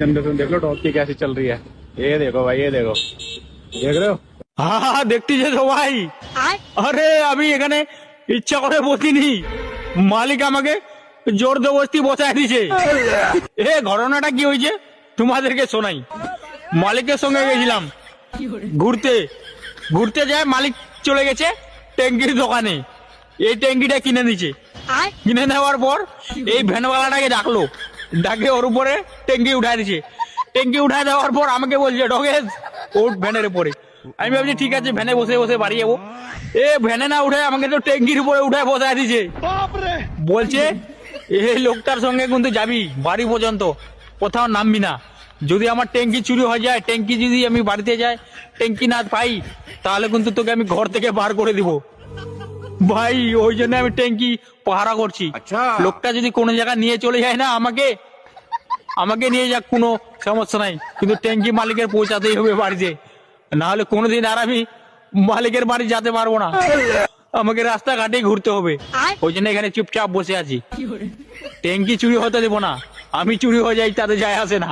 Generation देख लो top की कैसी चल रही है। ये देखो भाई, ये देखो, देख रहे हो? হ্যাঁ দেখতেছে তো ভাই। আরে আমি এখানে ইচ্ছা করে বসিনি, মালিক আমাকে জোর জবরদস্তি বসায় দিয়েছে। এ ঘটনাটা কি হয়েছে তোমাদেরকে শোনাই। মালিকের সঙ্গে গেছিলাম ঘুরতে, ঘুরতে যায় মালিক চলে গেছে ট্যাঙ্কির দোকানে, এই ট্যাঙ্কিটা কিনে নিচ্ছে। কিনে নেওয়ার পর এই ভ্যানওয়ালাটাকে ডাকলো, ডাকে ওর উপরে ট্যাঙ্কি উঠায় দিচ্ছে। ট্যাঙ্কি উঠায় দেওয়ার পর আমাকে বলছে ঢোকেশ ওঠ ভ্যানের উপরে। আমি ভাবছি ঠিক আছে ভ্যানে বসে বসে বাড়ি যাবো। এ ভ্যানে না উঠে আমাকে তো ট্যাঙ্কির উপরে উঠায় বসায় দিচ্ছে। বলছে এই লোকটার সঙ্গে কিন্তু যাবি বাড়ি পর্যন্ত, কোথাও নামবি না। যদি আমার ট্যাঙ্কি চুরি হয়ে যায়, ট্যাঙ্কি যদি আমি বাড়িতে যাই ট্যাঙ্কি না পাই, তাহলে কিন্তু তোকে আমি ঘর থেকে বার করে দিব। ভাই ওই জন্য আমি ট্যাঙ্কি পাহারা করছি। লোকটা যদি কোনো জায়গায় নিয়ে চলে যায় না, আমাকে নিয়ে যাক, কোনো সমস্যা নাই, কিন্তু ট্যাঙ্কি মালিকের পৌঁছাতেই হবে বাড়িতে, না হলে কোনোদিন আর আমি মালিকের বাড়ি যেতে পারবো না, আমাকে রাস্তাঘাটেই ঘুরতে হবে। ওই জন্য এখানে চুপচাপ বসে আছি। ট্যাঙ্কি চুরি হতে দেবো না, আমি চুরি হয়ে যাই তাতে যায় আসে না।